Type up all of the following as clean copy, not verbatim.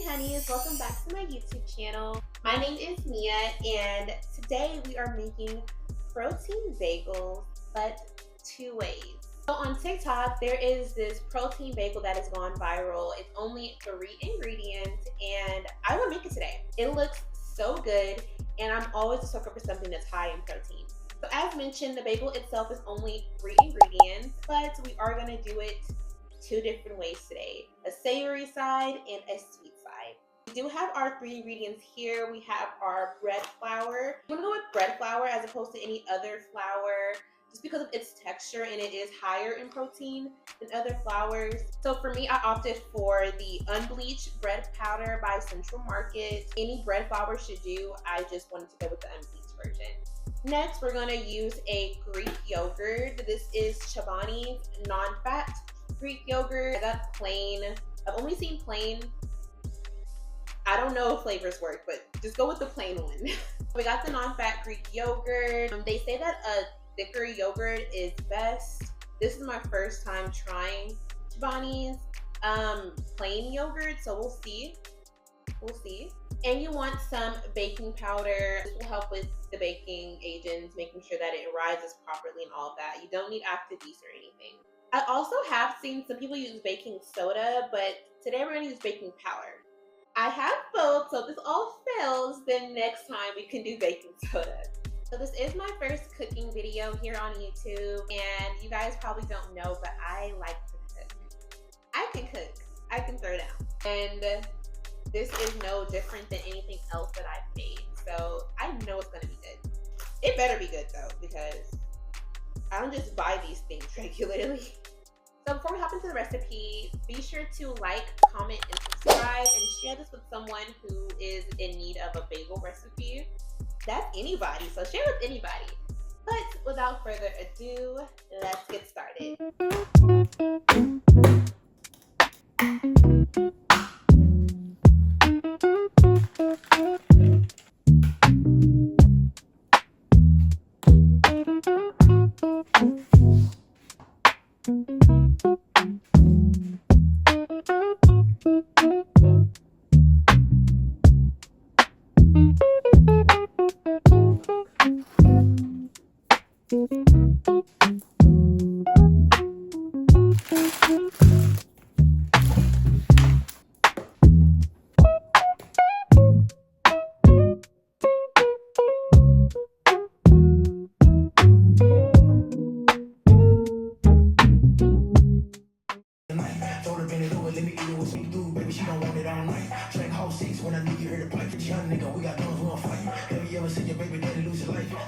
Hunnies, welcome back to my YouTube channel. My name is Mia and today we are making protein bagels, but two ways. So on TikTok, there is this protein bagel that has gone viral. It's only 3 ingredients and I will make it today. It looks so good and I'm always a sucker for something that's high in protein. So as mentioned, the bagel itself is only 3 ingredients, but we are gonna do it 2 different ways today, a savory side and a sweet side. We do have our 3 ingredients here. We have our bread flour. I'm gonna go with bread flour as opposed to any other flour just because of its texture and it is higher in protein than other flours. So for me, I opted for the unbleached bread powder by Central Market. Any bread flour should do. I just wanted to go with the unbleached version. Next, we're gonna use a Greek yogurt. This is Chobani's non-fat Greek yogurt. I got plain. I've only seen plain. I don't know if flavors work, but just go with the plain one. We got the non-fat Greek yogurt. They say that a thicker yogurt is best. This is my first time trying Chobani's plain yogurt, so we'll see. We'll see. And you want some baking powder. This will help with the baking agents, making sure that it rises properly and all of that. You don't need active yeast or anything. I also have seen some people use baking soda, but today we're gonna use baking powder. I have both, so if this all fails, then next time we can do baking soda. So this is my first cooking video here on YouTube, and you guys probably don't know, but I like to cook. I can cook, I can throw down. And this is no different than anything else that I've made. So I know it's gonna be good. It better be good though, because I don't just buy these things regularly. So before we hop into the recipe, be sure to like, comment, and subscribe, and share this with someone who is in need of a bagel recipe. That's anybody, so share with anybody. But without further ado, let's get started.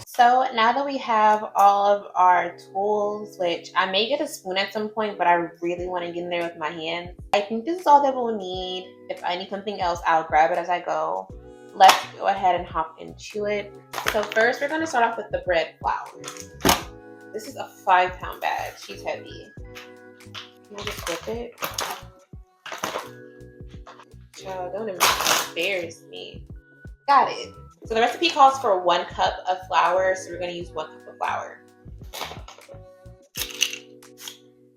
So now that we have all of our tools, which I may get a spoon at some point, but I really want to get in there with my hands. I think this is all that we'll need. If I need something else, I'll grab it as I go. Let's go ahead and hop into it. So first, we're going to start off with the bread flour. This is a 5-pound bag. She's heavy. Can I just whip it? Child, don't embarrass me. Got it. So the recipe calls for 1 cup of flour, so we're going to use 1 cup of flour.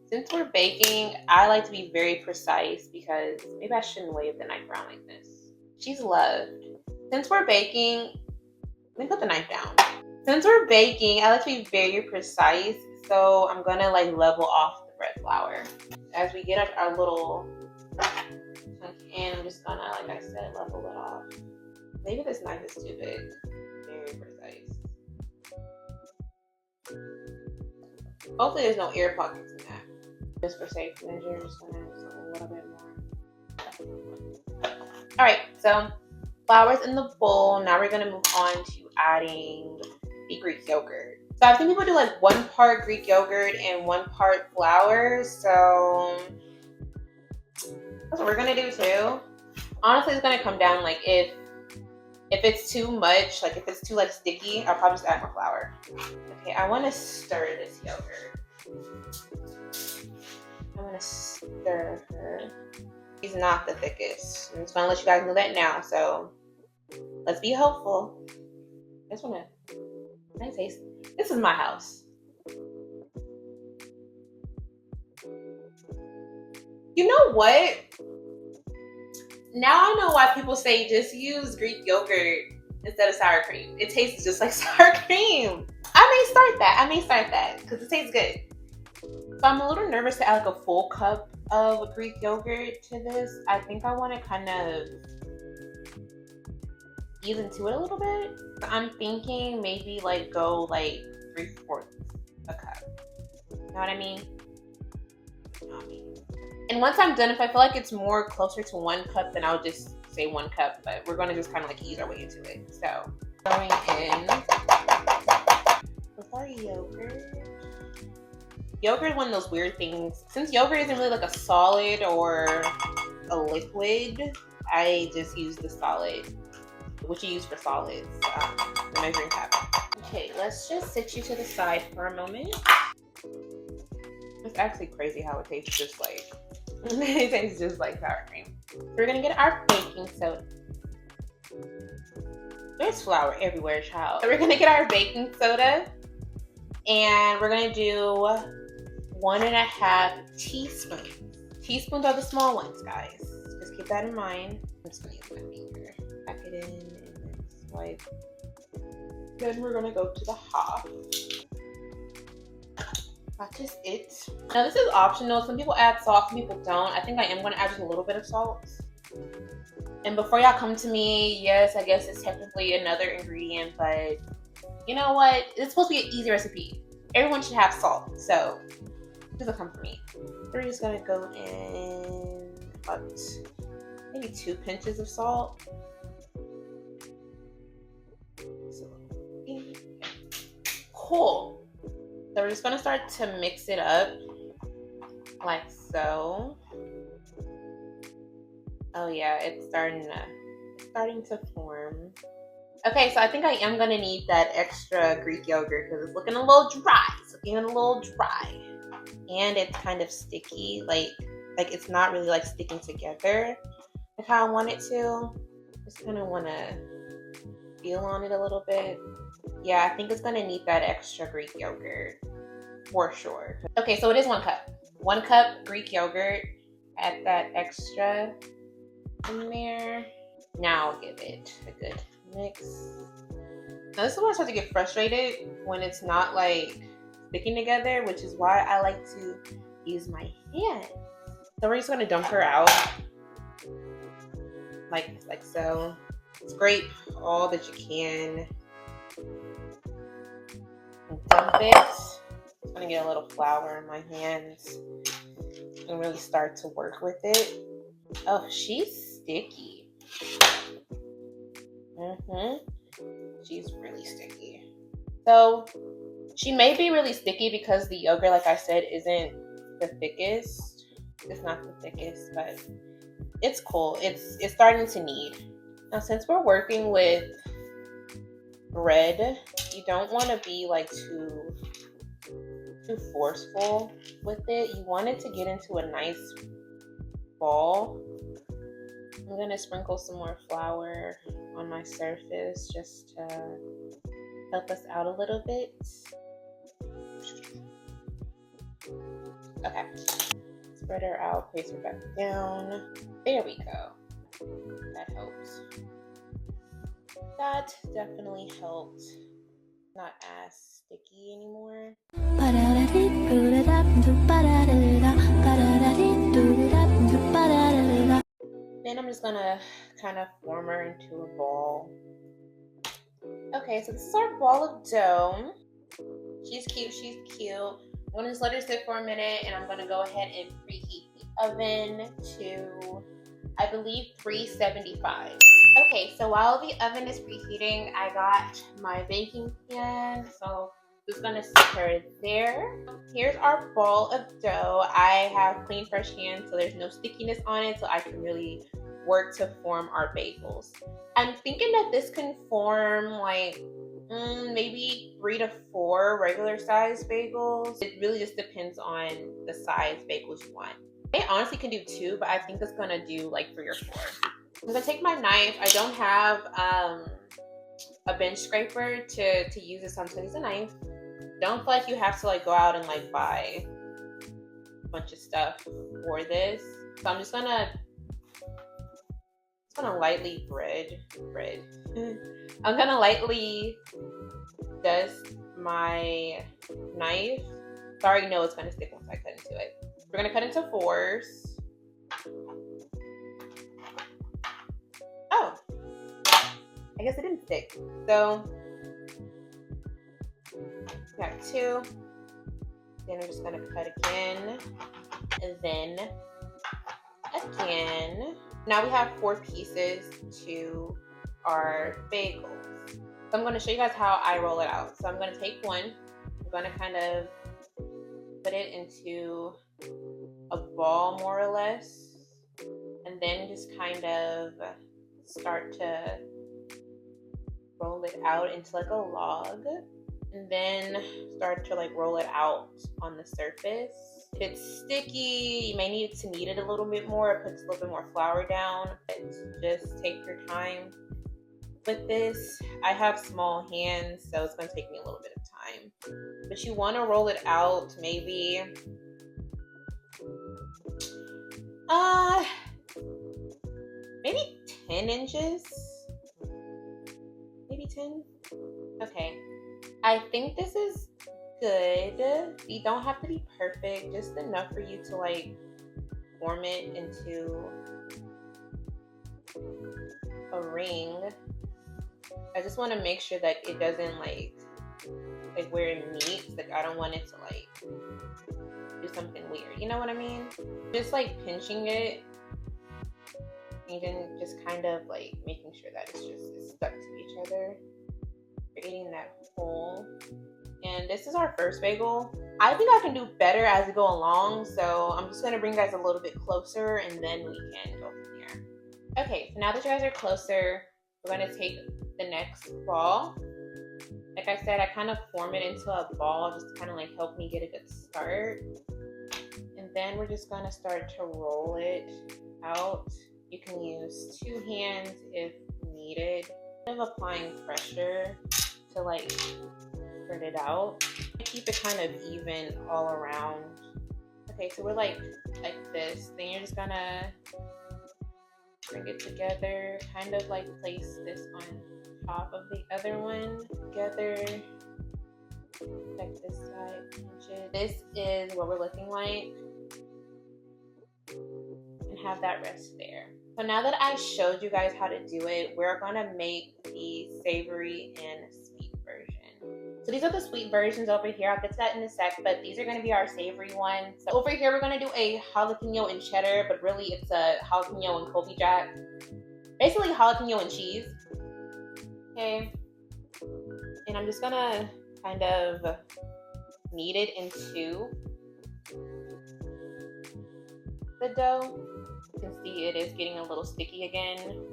Since we're baking, I like to be very precise because maybe I shouldn't wave the knife around like this. She's loved. Since we're baking, let me put the knife down. Since we're baking, I like to be very precise, so I'm going to like level off the bread flour. As we get up our little chunk in, I'm just going to, like I said, level it off. Maybe this knife is too big. Very precise. Hopefully there's no air pockets in that. Just for safety measure, I'm just gonna add a little bit more. Alright, so flour's in the bowl. Now we're gonna move on to adding the Greek yogurt. So I've seen people do like 1 part Greek yogurt and 1 part flour. So that's what we're gonna do too. Honestly, it's gonna come down like if it's too much, like if it's too like sticky, I'll probably just add more flour. Okay, I want to stir this yogurt. I'm gonna stir her. She's not the thickest. I'm just gonna let you guys know that now. So let's be hopeful. I just wanna. Can I taste? This is my house. You know what? Now I know why people say just use Greek yogurt instead of sour cream. It tastes just like sour cream. I may start that because it tastes good. So I'm a little nervous to add like a full cup of Greek yogurt to this. I think I want to kind of ease into it a little bit. I'm thinking maybe like go like 3/4 a cup. You know what I mean? And once I'm done, if I feel like it's more closer to 1 cup, then I'll just say 1 cup. But we're gonna just kind of like ease our way into it. So throwing in our yogurt. Yogurt is one of those weird things. Since yogurt isn't really like a solid or a liquid, I just use the solid, which you use for solids, the measuring cup. Okay, let's just sit you to the side for a moment. It's actually crazy how it tastes just like, it tastes just like sour cream. So we're gonna get our baking soda. There's flour everywhere, child. So we're gonna get our baking soda and we're gonna do 1.5 teaspoons. Teaspoons are the small ones, guys. Just keep that in mind. I'm just gonna use my finger. Pack it in and then swipe. Then we're gonna go to the half. That is it. Now this is optional. Some people add salt, some people don't. I think I am gonna add just a little bit of salt. And before y'all come to me, yes, I guess it's technically another ingredient, but you know what? It's supposed to be an easy recipe. Everyone should have salt, so this will come for me. We're just gonna go in about maybe 2 pinches of salt. Cool. So we're just gonna start to mix it up like so. Oh yeah, it's starting to form. Okay, so I think I am gonna need that extra Greek yogurt because it's looking a little dry. And it's kind of sticky, like it's not really like sticking together like how I want it to. Just kind of want to feel on it a little bit. Yeah, I think it's gonna need that extra Greek yogurt for sure. Okay, so it is 1 cup. 1 cup Greek yogurt. Add that extra in there. Now I'll give it a good mix. Now this is where I start to get frustrated when it's not like sticking together, which is why I like to use my hand. So we're just gonna dump her out like so. Scrape all that you can and dump it. I'm gonna get a little flour in my hands and really start to work with it. Oh, she's sticky. She's really sticky. So she may be really sticky because the yogurt, like I said, isn't the thickest. It's not the thickest, but it's cool. It's starting to knead. Now, since we're working with bread, you don't want to be like too forceful with it. You want it to get into a nice ball. I'm gonna sprinkle some more flour on my surface just to help us out a little bit. Okay, spread her out, place her back down. There we go. That helps. That definitely helped. Not as sticky anymore. Then I'm just gonna kind of form her into a ball. Okay, so this is our ball of dough. She's cute, she's cute. I'm gonna just let her sit for a minute and I'm gonna go ahead and preheat the oven to, I believe, 375. Okay, so while the oven is preheating, I got my baking pan, so just gonna stick her there. Here's our ball of dough. I have clean, fresh hands, so there's no stickiness on it, so I can really work to form our bagels. I'm thinking that this can form like maybe 3 to 4 regular size bagels. It really just depends on the size bagels you want. I honestly can do 2, but I think it's gonna do like 3 or 4. I'm gonna take my knife. I don't have a bench scraper to use this, so I'm gonna use a knife. Don't feel like you have to like go out and like buy a bunch of stuff for this. So I'm just gonna I'm gonna lightly I'm gonna lightly dust my knife. So I already know it's gonna stick once I cut into it. We're gonna cut into 4s. Oh, I guess it didn't stick. So we got 2. Then we're just gonna cut again, and then again. Now we have 4 pieces to our bagels. So I'm gonna show you guys how I roll it out. So I'm gonna take one, I'm gonna kind of put it into a ball more or less, and then just kind of start to roll it out into like a log, and then start to like roll it out on the surface. If it's sticky, you may need to knead it a little bit more, put a little bit more flour down. Just take your time with this. I have small hands, so it's gonna take me a little bit of time. But you wanna roll it out maybe maybe 10 inches. Maybe 10. Okay. I think this is good. You don't have to be perfect, just enough for you to like form it into a ring. I just want to make sure that it doesn't like where it meets. Like I don't want it to like do something weird. You know what I mean? Just like pinching it, and then just kind of like making sure that it's just stuck to each other, creating that hole. And this is our first bagel. I think I can do better as we go along, so I'm just gonna bring you guys a little bit closer, and then we can go from there. Okay, so now that you guys are closer, we're gonna take the next ball. Like I said, I kind of form it into a ball just to kind of like help me get a good start. And then we're just gonna start to roll it out. You can use 2 hands if needed. Kind of applying pressure to like spread it out. Keep it kind of even all around. Okay, so we're like this. Then you're just gonna bring it together, kind of like place this on top of the other one together. Check this side, pinch it. This is what we're looking like, and have that rest there. So now that I showed you guys how to do it, we're gonna make the savory and sweet version. So these are the sweet versions over here. I'll get to that in a sec, but these are gonna be our savory ones. So over here, we're gonna do a jalapeno and cheddar, but really it's a jalapeno and Kobe Jack. Basically jalapeno and cheese. Okay. And I'm just gonna kind of knead it into the dough. You can see it is getting a little sticky again.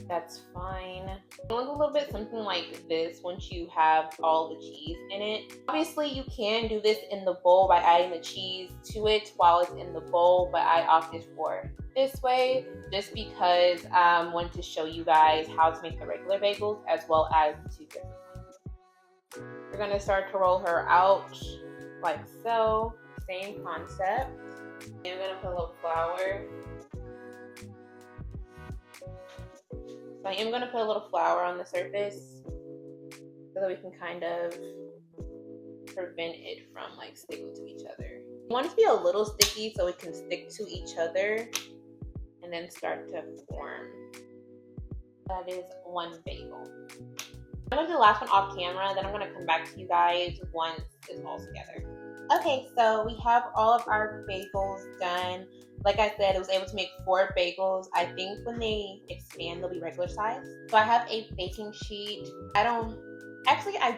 That's fine. You want a little bit something like this once you have all the cheese in it. Obviously, you can do this in the bowl by adding the cheese to it while it's in the bowl, but I opted for this way just because I wanted to show you guys how to make the regular bagels as well as the 2 different ones. We're gonna start to roll her out like so. Same concept. And we're gonna put a little flour. So I am gonna put a little flour on the surface so that we can kind of prevent it from like sticking to each other. You want it to be a little sticky so it can stick to each other and then start to form. That is 1 bagel. I'm gonna do the last one off camera, then I'm gonna come back to you guys once it's all together. Okay, so we have all of our bagels done. Like I said, I was able to make 4 bagels. I think when they expand, they'll be regular size. So I have a baking sheet. I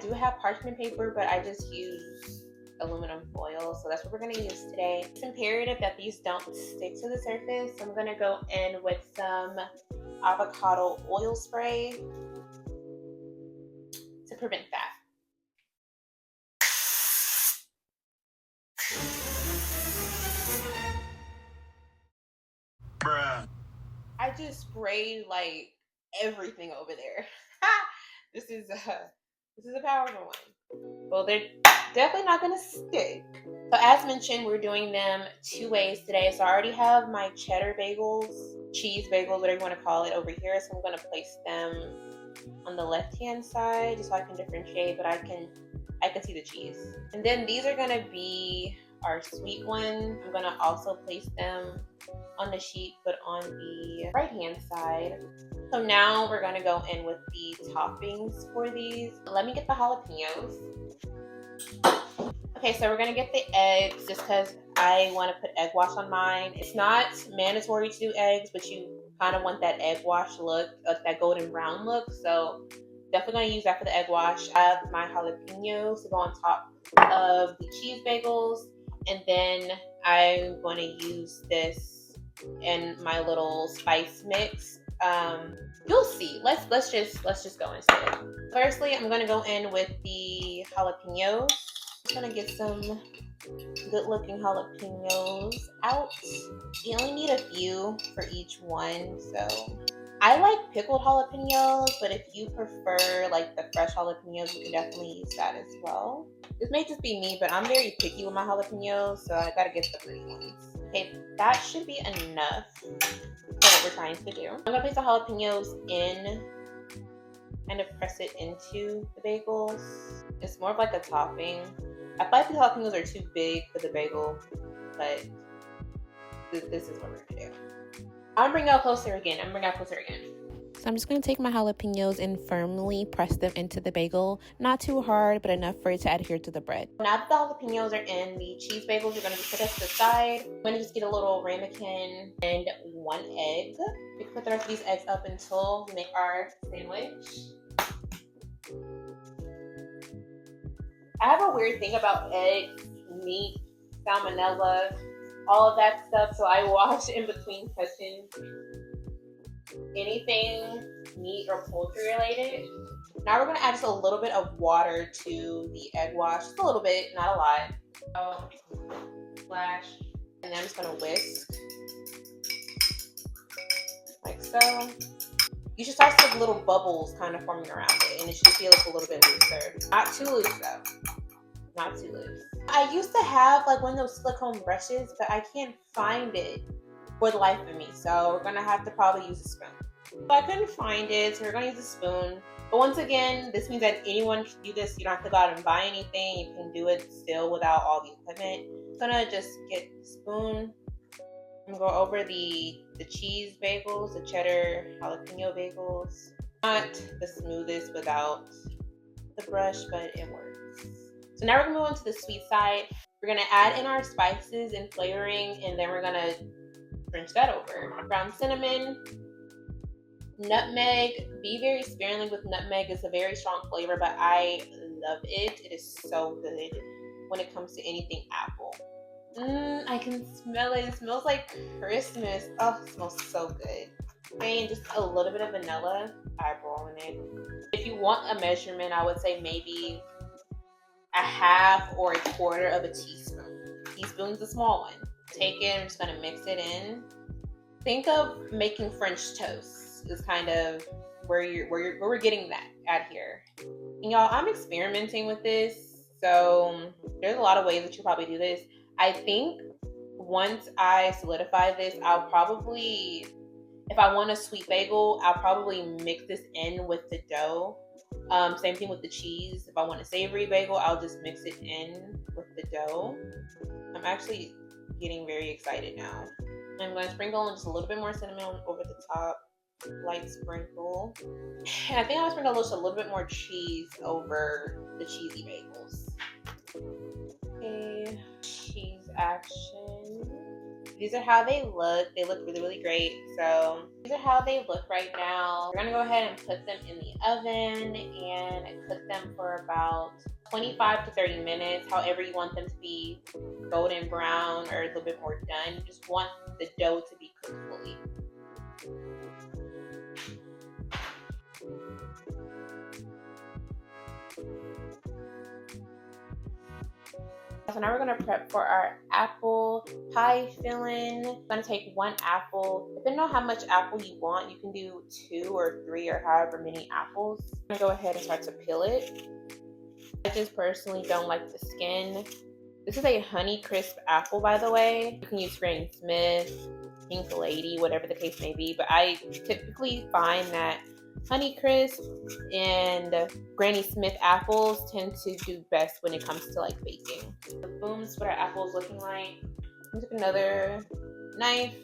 do have parchment paper, but I just use aluminum foil. So that's what we're gonna use today. It's imperative that these don't stick to the surface. So I'm gonna go in with some avocado oil spray to prevent that. Bruh. I just sprayed like everything over there. This is a powerful one. Well, definitely not gonna stick. So as mentioned, we're doing them 2 ways today. So I already have my cheddar bagels, cheese bagels, whatever you want to call it, over here. So I'm gonna place them on the left-hand side just so I can differentiate, but I can see the cheese. And then these are gonna be our sweet ones. I'm gonna also place them on the sheet, but on the right-hand side. So now we're gonna go in with the toppings for these. Let me get the jalapenos. Okay, so we're gonna get the eggs just because I want to put egg wash on mine. It's not mandatory to do eggs, but you kind of want that egg wash look, that golden brown look. So definitely gonna use that for the egg wash. I have my jalapenos to go on top of the cheese bagels, and then I'm going to use this in my little spice mix. You'll see. Let's just go into it. Firstly, I'm gonna go in with the jalapenos. I'm gonna get some good looking jalapenos out. You only need a few for each one. So I like pickled jalapenos, but if you prefer like the fresh jalapenos, you can definitely use that as well. This may just be me, but I'm very picky with my jalapenos, so I gotta get the pretty ones. Okay, that should be enough for what we're trying to do. I'm gonna place the jalapenos in, kind of press it into the bagels. It's more of like a topping. I feel like the jalapenos are too big for the bagel, but this is what we're gonna do. I'm gonna bring it out closer again. So I'm just going to take my jalapenos and firmly press them into the bagel. Not too hard, but enough for it to adhere to the bread. Now that the jalapenos are in the cheese bagels, you're going to just put this to the side. I'm going to just get a little ramekin and 1 egg. We can put the rest of these eggs up until we make our sandwich. I have a weird thing about eggs, meat, salmonella, all of that stuff, so I wash in between touching anything meat or poultry related. Now we're going to add just a little bit of water to the egg wash. Just a little bit, not a lot. So, splash. And then I'm just going to whisk. Like so. You should start to see little bubbles kind of forming around it. And it should feel like a little bit looser. Not too loose though. Not too loose. I used to have like one of those silicone brushes, but I can't find it for the life of me. So we're gonna have to probably use a spoon. So I couldn't find it, so we're gonna use a spoon. But once again, this means that anyone can do this. You don't have to go out and buy anything. You can do it still without all the equipment. I'm gonna just get the spoon and go over the cheese bagels, the cheddar jalapeno bagels. Not the smoothest without the brush, but it works. So now we're gonna move on to the sweet side. We're gonna add in our spices and flavoring, and then we're gonna drench that over. Ground cinnamon, nutmeg. Be very sparingly with nutmeg. It's a very strong flavor, but I love it. It is so good when it comes to anything apple. I can smell it. It smells like Christmas. Oh, it smells so good. And just a little bit of vanilla eyeball in it. If you want a measurement, I would say maybe a half or a quarter of a teaspoon. Teaspoon's a small one. Take it, I'm just gonna mix it in. Think of making French toast is kind of where we're getting that at here. And y'all, I'm experimenting with this, so there's a lot of ways that you probably do this. I think once I solidify this, I'll probably, if I want a sweet bagel, I'll probably mix this in with the dough. Same thing with the cheese. If I want a savory bagel, I'll just mix it in with the dough. I'm actually getting very excited now. I'm going to sprinkle in just a little bit more cinnamon over the top. Light sprinkle. And I think I'm going to sprinkle just a little bit more cheese over the cheesy bagels. Okay, cheese action. These are how they look. They look really, really great. So these are how they look right now. We're gonna go ahead and put them in the oven and cook them for about 25 to 30 minutes, however you want them to be, golden brown or a little bit more done. You just want the dough to be cooked fully. So now we're gonna prep for our apple pie filling. I'm gonna take 1 apple. Depending on how much apple you want, you can do 2 or 3 or however many apples. I'm gonna go ahead and start to peel it. I just personally don't like the skin. This is a Honeycrisp Apple, by the way. You can use Granny Smith, Pink Lady, whatever the case may be. But I typically find that Honeycrisp and Granny Smith apples tend to do best when it comes to like baking. Boom, what our apples looking like. I took another knife.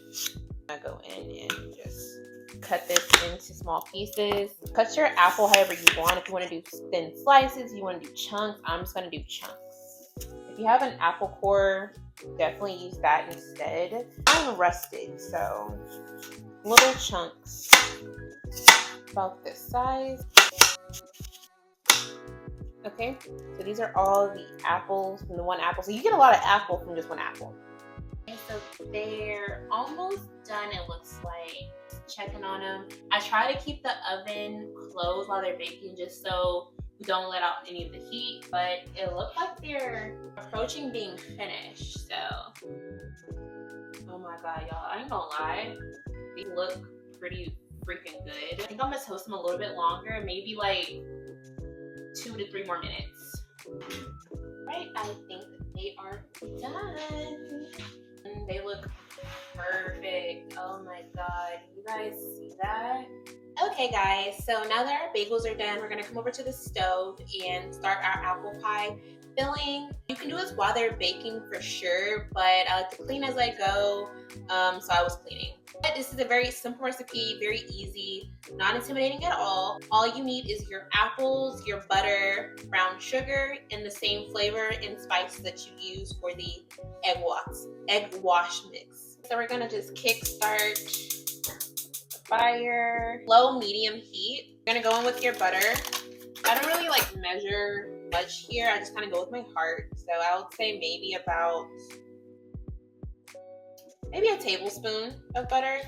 I go in and just cut this into small pieces. Cut your apple however you want. If you want to do thin slices, you want to do chunks, I'm just going to do chunks. If you have an apple core, definitely use that instead. I'm rusted, so little chunks about this size. Okay, so these are all the apples from the one apple. So you get a lot of apple from just one apple. Okay, so they're almost done, it looks like. Checking on them. I try to keep the oven closed while they're baking just so we don't let out any of the heat, but it looks like they're approaching being finished. So, oh my god, y'all, I ain't gonna lie, these look pretty freaking good. I think I'm gonna toast them a little bit longer, maybe like 2 to 3 more minutes. Right, I think they are done. And they look perfect. Oh my god, you guys see that? Okay guys, so now that our bagels are done, we're gonna come over to the stove and start our apple pie filling. You can do this while they're baking for sure, but I like to clean as I go, so I was cleaning. But this is a very simple recipe, very easy, not intimidating at all. All you need is your apples, your butter, brown sugar, and the same flavor and spice that you use for the egg wash mix. So we're gonna just kickstart the fire, low medium heat. You're gonna go in with your butter. I don't really like measure much here. I just kind of go with my heart. So I would say maybe a tablespoon of butter.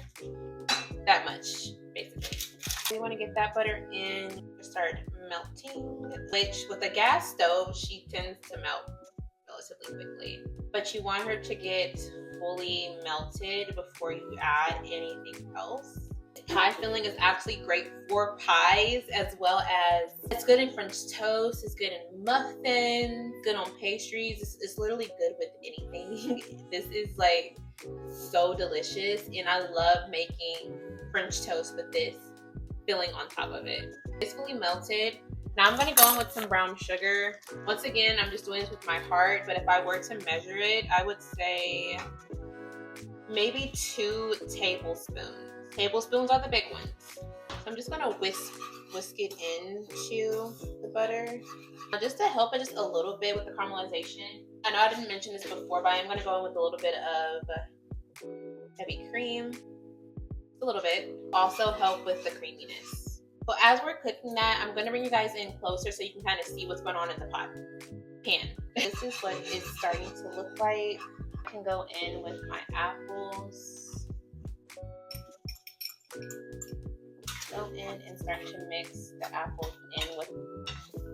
That much, basically. We want to get that butter in, start melting, which with a gas stove, she tends to melt relatively quickly. But you want her to get fully melted before you add anything else. Pie filling is actually great for pies, as well as it's good in French toast, it's good in muffins, good on pastries. It's literally good with anything. This is like so delicious, and I love making French toast with this filling on top of it. It's fully melted. Now I'm going to go in with some brown sugar. Once again, I'm just doing this with my heart, but if I were to measure it, I would say maybe 2 tablespoons. Tablespoons are the big ones. So I'm just gonna whisk it into the butter. Now just to help it just a little bit with the caramelization. I know I didn't mention this before, but I'm gonna go in with a little bit of heavy cream. A little bit. Also help with the creaminess. So as we're cooking that, I'm gonna bring you guys in closer so you can kind of see what's going on in the pan. This is what it's starting to look like. I can go in with my apples. Go in and start to mix the apples in with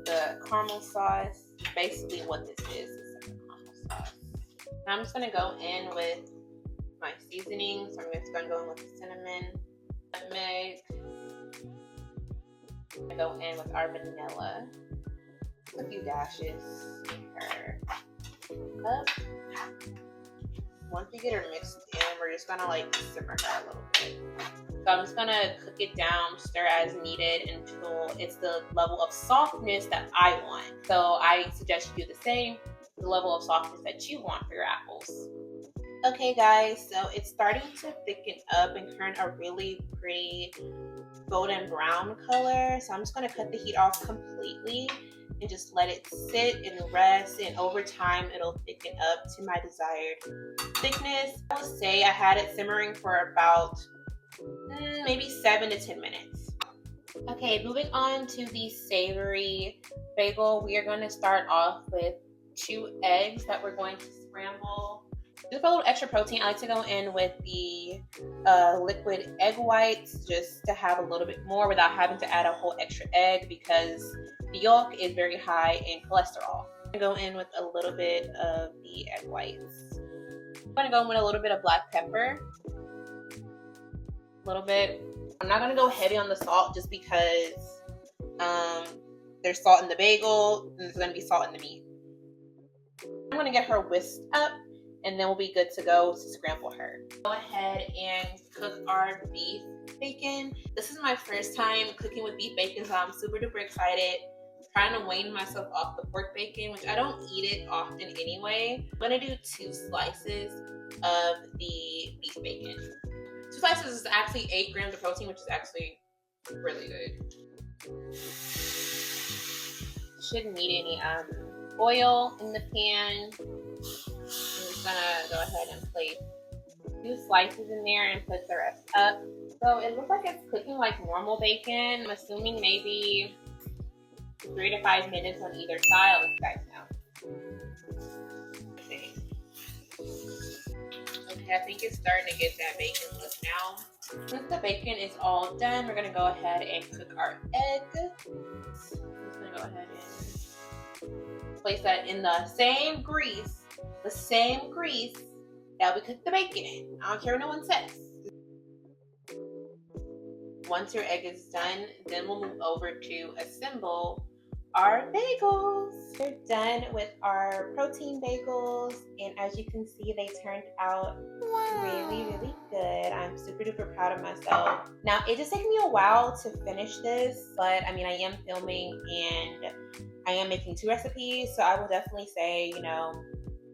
the caramel sauce. Basically what this is like a caramel sauce. Now I'm just going to go in with my seasoning. So I'm just going to go in with the cinnamon, nutmeg. I'm going to go in with our vanilla. A few dashes in her cup. Once we get her mixed in, we're just going to like simmer her a little bit. So I'm just gonna cook it down, stir as needed until it's the level of softness that I want. So I suggest you do the same, the level of softness that you want for your apples. Okay guys, so it's starting to thicken up and turn a really pretty golden brown color. So I'm just gonna cut the heat off completely and just let it sit and rest, and over time it'll thicken up to my desired thickness. I would say I had it simmering for about maybe 7 to 10 minutes. Okay, moving on to the savory bagel. We are going to start off with 2 eggs that we're going to scramble. Just for a little extra protein, I like to go in with the liquid egg whites just to have a little bit more without having to add a whole extra egg, because the yolk is very high in cholesterol. I'm going to go in with a little bit of the egg whites. I'm going to go in with a little bit of black pepper. Little bit. I'm not gonna go heavy on the salt just because there's salt in the bagel, and there's gonna be salt in the meat. I'm gonna get her whisked up, and then we'll be good to go to scramble her. Go ahead and cook our beef bacon. This is my first time cooking with beef bacon, so I'm super duper excited. I'm trying to wean myself off the pork bacon, which I don't eat it often anyway. I'm gonna do 2 slices of the beef bacon. 2 slices is actually 8 grams of protein, which is actually really good. Shouldn't need any oil in the pan. I'm just gonna go ahead and place 2 slices in there and put the rest up. So it looks like it's cooking like normal bacon. I'm assuming maybe 3 to 5 minutes on either side. I'll let you guys know. Okay, I think it's starting to get that bacon look now. Since the bacon is all done, we're gonna go ahead and cook our egg. Just gonna go ahead and place that in the same grease that we cooked the bacon in. I don't care what no one says. Once your egg is done, then we'll move over to assemble our bagels. We're done with our protein bagels, and as you can see, they turned out really, really good. I'm super duper proud of myself. Now, it just took me a while to finish this, but I mean, I am filming and I am making 2 recipes, so I will definitely say, you know,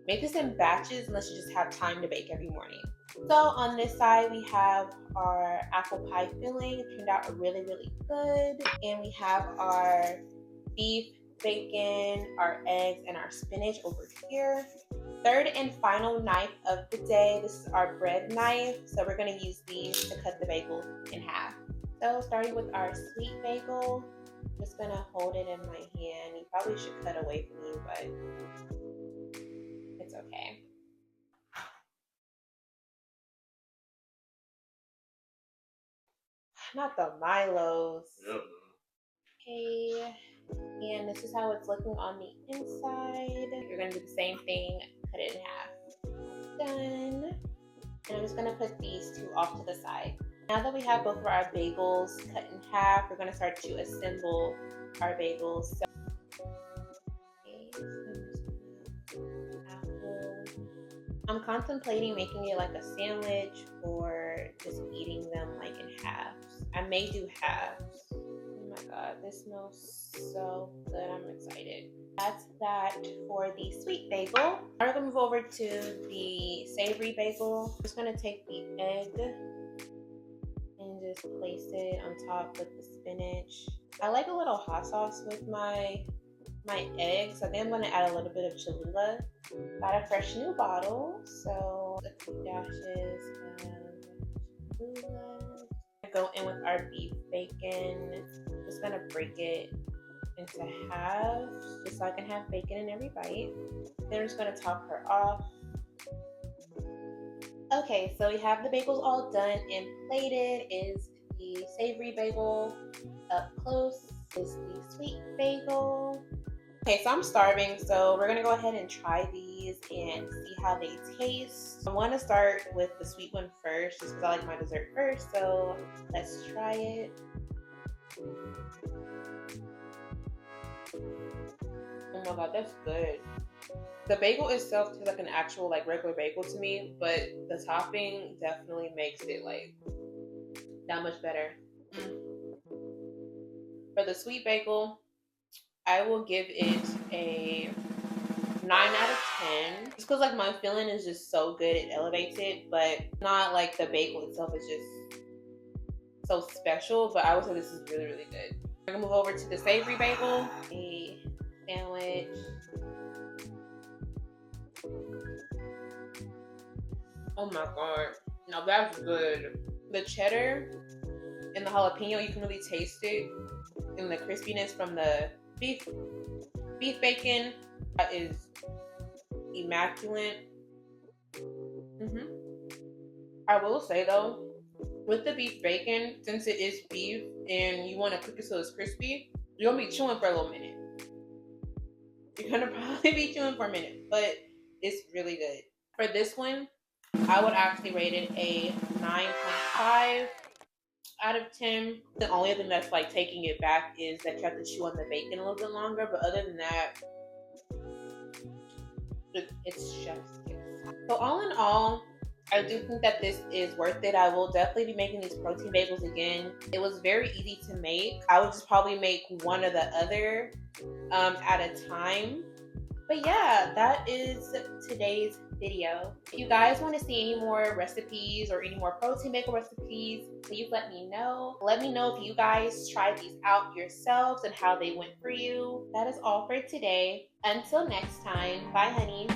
make this in batches unless you just have time to bake every morning. So on this side, we have our apple pie filling. It turned out really, really good. And we have our beef, bacon, our eggs, and our spinach over here. Third and final knife of the day. This is our bread knife. So we're going to use these to cut the bagel in half. So starting with our sweet bagel, I'm just going to hold it in my hand. You probably should cut away from you, but it's okay. Not the Milos. Yep. Okay. And this is how it's looking on the inside. You're gonna do the same thing, cut it in half. Done. And I'm just gonna put these 2 off to the side. Now that we have both of our bagels cut in half, we're gonna start to assemble our bagels. So, okay, so apple. I'm contemplating making it like a sandwich or just eating them like in halves. I may do halves. Oh my god, this smells so good. I'm excited. That's that for the sweet bagel. Now we're gonna move over to the savory bagel. I'm just gonna take the egg and just place it on top with the spinach. I like a little hot sauce with my eggs. I think I'm gonna add a little bit of Cholula. Got a fresh new bottle, so a few dashes of Cholula. Go in with our beef bacon. Just gonna break it into half just so I can have bacon in every bite. Then we're just gonna top her off. Okay, so we have the bagels all done and plated. Is the savory bagel up close? Is the sweet bagel? Okay, so I'm starving, so we're gonna go ahead and try these and see how they taste. I want to start with the sweet one first, just because I like my dessert first. So let's try it. Oh my god, that's good. The bagel itself tastes like an actual like regular bagel to me, but the topping definitely makes it like that much better. For the sweet bagel, I will give it a 9 out of 10. Just because like my filling is just so good, it elevates it, but not like the bagel itself is just so special. But I would say this is really, really good. We're gonna move over to the savory bagel. A sandwich. Oh my god. Now that's good. The cheddar and the jalapeno, you can really taste it. And the crispiness from the beef bacon is immaculate. I will say though, with the beef bacon, since it is beef and you want to cook it so it's crispy, you're gonna be chewing for a little minute. You're gonna probably be chewing for a minute, but it's really good. For this one, I would actually rate it a 9.5 out of 10. The only thing that's like taking it back is that you have to chew on the bacon a little bit longer, but other than that, it's chef's kiss. So all in all, I do think that this is worth it. I will definitely be making these protein bagels again. It was very easy to make. I would just probably make one or the other at a time. But yeah, that is today's video. If you guys want to see any more recipes or any more protein bagel recipes, please let me know. Let me know if you guys tried these out yourselves and how they went for you. That is all for today. Until next time, bye honeys.